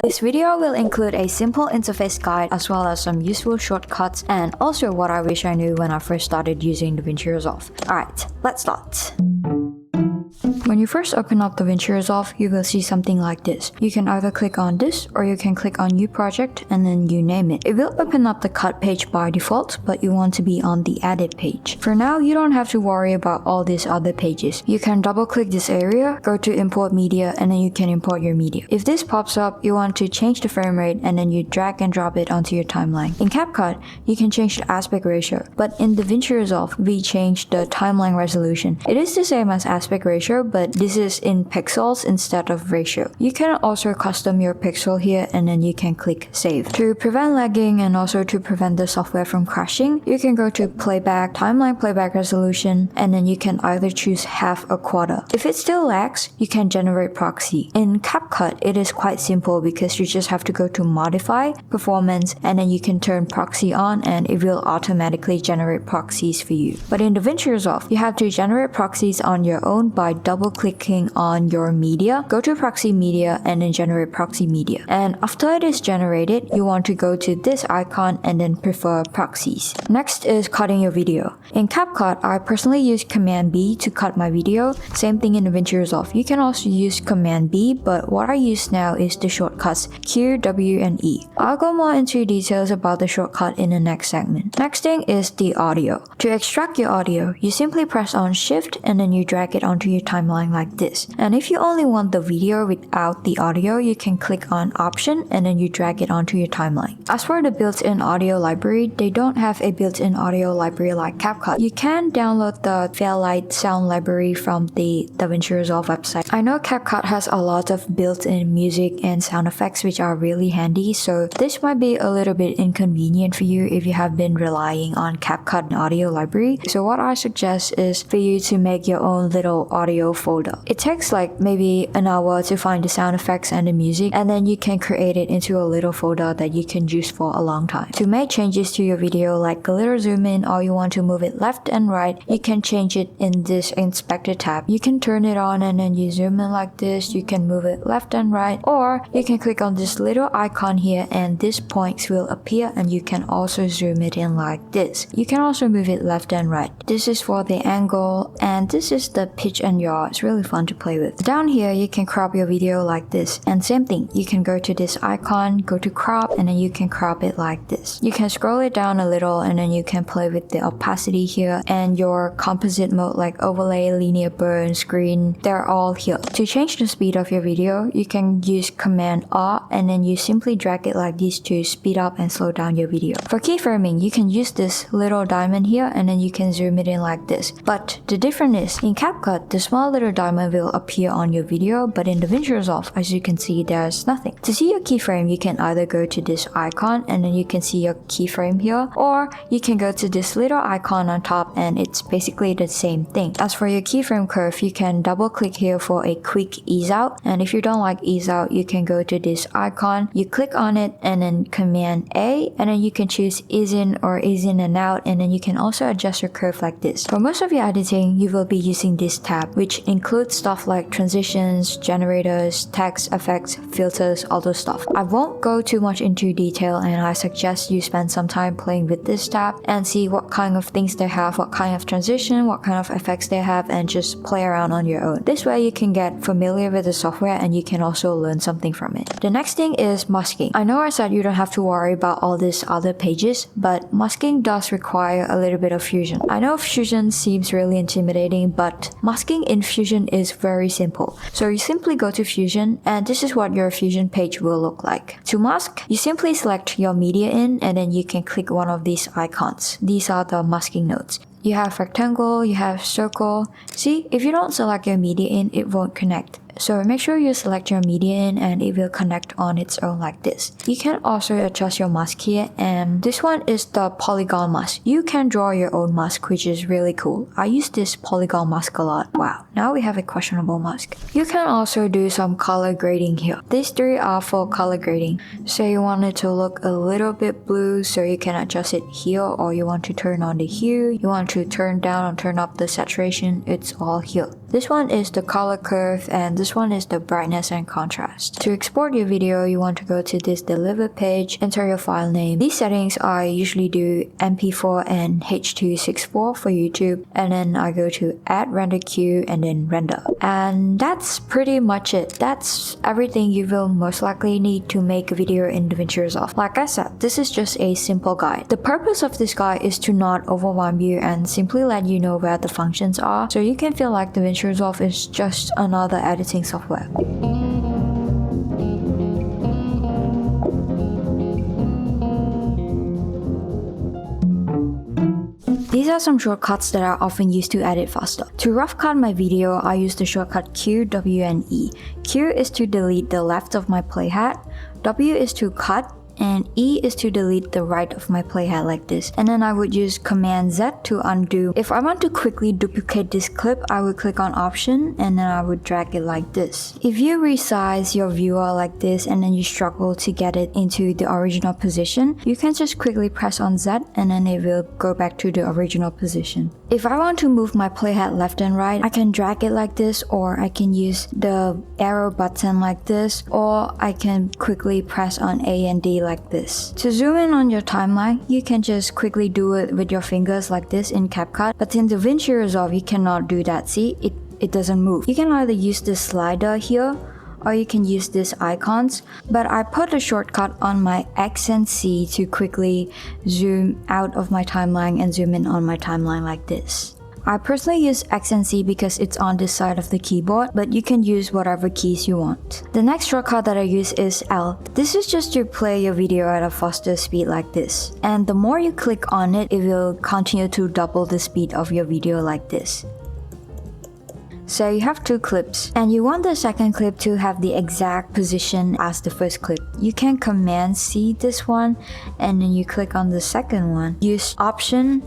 This video will include a simple interface guide as well as some useful shortcuts and also what I wish I knew when I first started using Davinci Resolve. Alright, let's start. When you first open up Davinci Resolve, you will see something like this. You can either click on this or you can click on New Project and then you name it. It will open up the cut page by default, but you want to be on the edit page. For now, you don't have to worry about all these other pages. You can double click this area, go to import media, and then you can import your media. If this pops up, you want to change the frame rate and then you drag and drop it onto your timeline. In Capcut, you can change the aspect ratio, but in Davinci Resolve, we changed the timeline resolution. It is the same as aspect ratio, but this is in pixels instead of ratio. You can also custom your pixel here and then you can click save. To prevent lagging and also to prevent the software from crashing, you can go to playback, timeline playback resolution, and then you can either choose half or quarter. If it still lags, you can generate proxy. In Capcut, it is quite simple because you just have to go to modify, performance, and then you can turn proxy on and it will automatically generate proxies for you. But in Davinci Resolve, you have to generate proxies on your own by double-clicking on your media. Go to proxy media and then generate proxy media. And after it is generated, you want to go to this icon and then prefer proxies. Next is cutting your video. In Capcut, I personally use Command B to cut my video. Same thing in Davinci Resolve. You can also use Command B, but what I use now is the shortcuts Q, W, and E. I'll go more into details about the shortcut in the next segment. Next thing is the audio. To extract your audio, you simply press on Shift and then you drag it onto your timeline like this. And if you only want the video without the audio, you can click on Option and then you drag it onto your timeline. As for the built-in audio library, they don't have a built-in audio library like Capcut. You can download the Fairlight sound library from the Davinci Resolve website. I know Capcut has a lot of built-in music and sound effects which are really handy, so this might be a little bit inconvenient for you if you have been relying on Capcut audio library. So what I suggest is for you to make your own little audio folder. It takes like maybe an hour to find the sound effects and the music, and then you can create it into a little folder that you can use for a long time. To make changes to your video, like a little zoom in or you want to move it left and right, you can change it in this inspector tab. You can turn it on and then you zoom in like this. You can move it left and right, or you can click on this little icon here and these points will appear and you can also zoom it in like this. You can also move it left and right. This is for the angle and this is the pitch and yaw. It's really fun to play with. Down here you can crop your video like this, and same thing, you can go to this icon, go to crop, and then you can crop it like this. You can scroll it down a little and then you can play with the opacity here and your composite mode like overlay, linear burn, screen, they're all here. To change the speed of your video, you can use Command R and then you simply drag it like this to speed up and slow down your video. For keyframing, you can use this little diamond here and then you can zoom it in like this. But the difference is, in Capcut, the small little diamond will appear on your video, but in Davinci Resolve, as you can see, there's nothing. To see your keyframe, you can either go to this icon and then you can see your keyframe here, or you can go to this little icon on top and it's basically the same thing. As for your keyframe curve, you can double click here for a quick ease out, and if you don't like ease out, you can go to this icon, you click on it and then Command A, and then you can choose ease in or ease in and out, and then you can also adjust your curve like this. For most of your editing, you will be using this tab, which includes stuff like transitions, generators, text, effects, filters, all those stuff. I won't go too much into detail and I suggest you spend some time playing with this tab and see what kind of things they have, what kind of transition, what kind of effects they have, and just play around on your own. This way you can get familiar with the software and you can also learn something from it. The next thing is masking. I know I said you don't have to worry about all these other pages, but masking does require a little bit of Fusion. I know Fusion seems really intimidating, but masking in Fusion is very simple. So you simply go to Fusion and this is what your Fusion page will look like. To mask, you simply select your media in and then you can click one of these icons. These are the masking nodes. You have rectangle, you have circle. See, if you don't select your media in, it won't connect. So make sure you select your media in and it will connect on its own like this. You can also adjust your mask here, and this one is the polygon mask. You can draw your own mask, which is really cool. I use this polygon mask a lot. Wow, now we have a questionable mask. You can also do some color grading here. These three are for color grading. Say you want it to look a little bit blue, so you can adjust it here, or you want to turn on the hue, you want to turn down or turn up the saturation, it's all here. This one is the color curve, and this this one is the brightness and contrast. To export your video, you want to go to this deliver page, enter your file name. These settings I usually do MP4 and H.264 for YouTube, and then I go to add render queue and then render. And that's pretty much it. That's everything you will most likely need to make a video in DaVinci Resolve. Like I said, this is just a simple guide. The purpose of this guide is to not overwhelm you and simply let you know where the functions are, so you can feel like DaVinci Resolve is just another editing software. These are some shortcuts that are often used to edit faster. To rough cut my video, I use the shortcut Q, W, and E. Q is to delete the left of my playhead, W is to cut, and E is to delete the right of my playhead like this. And then I would use Command Z to undo. If I want to quickly duplicate this clip, I would click on Option and then I would drag it like this. If you resize your viewer like this and then you struggle to get it into the original position, you can just quickly press on Z and then it will go back to the original position. If I want to move my playhead left and right, I can drag it like this, or I can use the arrow button like this, or I can quickly press on A and D like this. To zoom in on your timeline, you can just quickly do it with your fingers like this in Capcut, but in DaVinci Resolve you cannot do that. See, it doesn't move. You can either use this slider here, or you can use these icons, but I put a shortcut on my X and C to quickly zoom out of my timeline and zoom in on my timeline like this. I personally use X and C because it's on this side of the keyboard, but you can use whatever keys you want. The next shortcut that I use is L. This is just to play your video at a faster speed like this. And the more you click on it, it will continue to double the speed of your video like this. So you have two clips, and you want the second clip to have the exact position as the first clip. You can Command C this one, and then you click on the second one. Use Option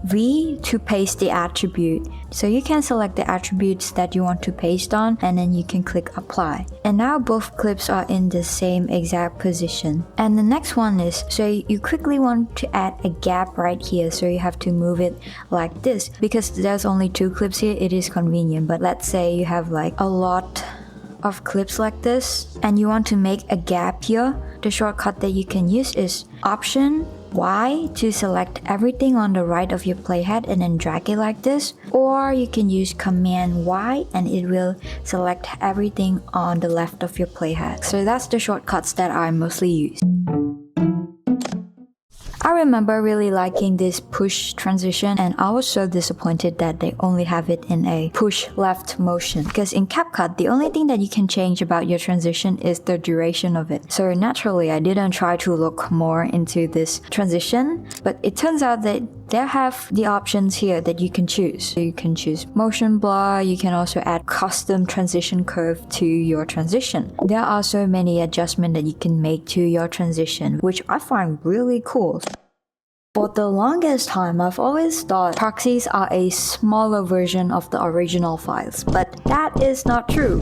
V to paste the attribute. So you can select the attributes that you want to paste on, and then you can click apply. And now both clips are in the same exact position. And the next one is, so you quickly want to add a gap right here, so you have to move it like this. Because there's only two clips here, it is convenient. But let's say you have like a lot of clips like this and you want to make a gap here. The shortcut that you can use is Option Y to select everything on the right of your playhead and then drag it like this, or you can use Command Y and it will select everything on the left of your playhead. So that's the shortcuts that I mostly use. I remember really liking this push transition, and I was so disappointed that they only have it in a push left motion, because in Capcut the only thing that you can change about your transition is the duration of it. So naturally I didn't try to look more into this transition, but it turns out that they have the options here that you can choose. So you can choose motion blur, you can also add custom transition curve to your transition. There are so many adjustments that you can make to your transition, which I find really cool. For the longest time, I've always thought proxies are a smaller version of the original files, but that is not true.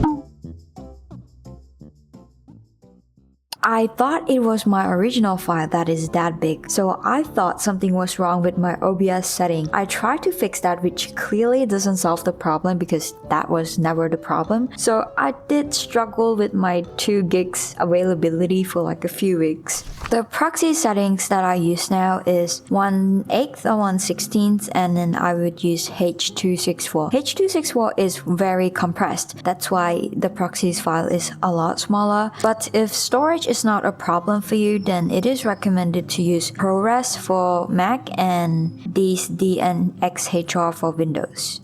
I thought it was my original file that is that big, so I thought something was wrong with my OBS setting. I tried to fix that, which clearly doesn't solve the problem because that was never the problem. So I did struggle with my 2 gigs availability for like a few weeks. The proxy settings that I use now is 1/8 or 1/16, and then I would use H.264. H.264 is very compressed. That's why the proxies file is a lot smaller. But if storage is not a problem for you, then it is recommended to use ProRes for Mac and these DNxHR for Windows.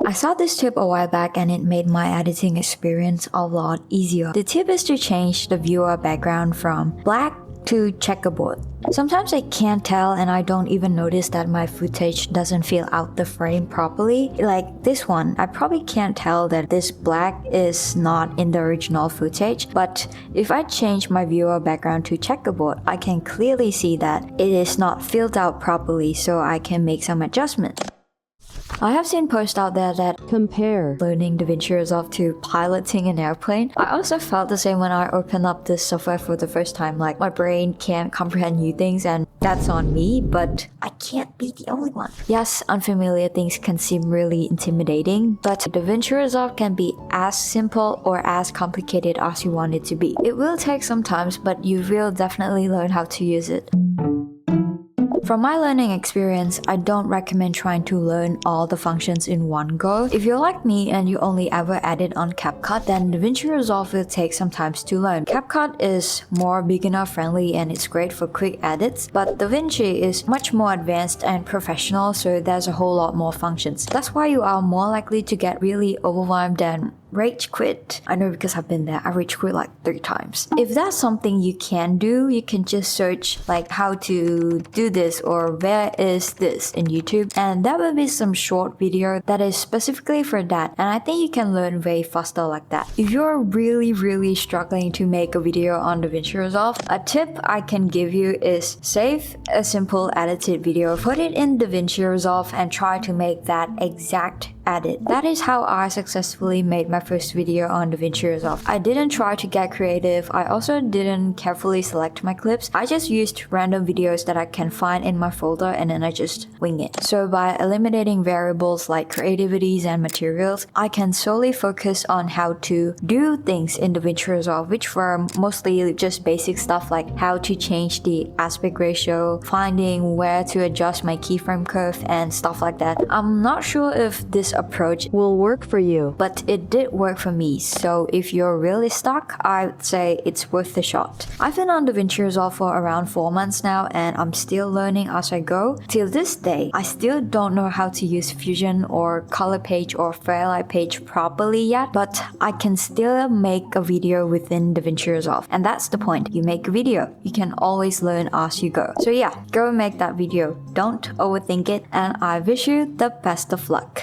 I saw this tip a while back and it made my editing experience a lot easier. The tip is to change the viewer background from black to checkerboard. Sometimes I can't tell and I don't even notice that my footage doesn't fill out the frame properly. Like this one, I probably can't tell that this black is not in the original footage, but if I change my viewer background to checkerboard, I can clearly see that it is not filled out properly, so I can make some adjustments. I have seen posts out there that compare, learning DaVinci Resolve to piloting an airplane. I also felt the same when I opened up this software for the first time. Like, my brain can't comprehend new things, and that's on me, but I can't be the only one. Yes, unfamiliar things can seem really intimidating, but DaVinci Resolve can be as simple or as complicated as you want it to be. It will take some time, but you will definitely learn how to use it. From my learning experience, I don't recommend trying to learn all the functions in one go. If you're like me and you only ever edit on Capcut, then DaVinci Resolve will take some time to learn. Capcut is more beginner friendly and it's great for quick edits, but DaVinci is much more advanced and professional, so there's a whole lot more functions. That's why you are more likely to get really overwhelmed and rage quit. I know because I've been there. I rage quit like 3 times. If that's something you can do, you can just search like how to do this or where is this in YouTube, and that will be some short video that is specifically for that, and I think you can learn way faster like that. If you're really struggling to make a video on DaVinci Resolve, a tip I can give you is save a simple edited video, put it in DaVinci Resolve and try to make that exact edit. That is how I successfully made my first video on DaVinci Resolve. I didn't try to get creative. I also didn't carefully select my clips. I just used random videos that I can find in my folder and then I just wing it. So by eliminating variables like creativities and materials, I can solely focus on how to do things in DaVinci Resolve, which were mostly just basic stuff like how to change the aspect ratio, finding where to adjust my keyframe curve and stuff like that. I'm not sure if this approach will work for you, but it did work for me, so if you're really stuck, I'd say it's worth the shot. I've been on DaVinci Resolve for around 4 months now and I'm still learning as I go. Till this day, I still don't know how to use Fusion or Color Page or Fairlight Page properly yet, but I can still make a video within DaVinci Resolve, and that's the point. You make a video, you can always learn as you go. So yeah, go make that video. Don't overthink it, and I wish you the best of luck.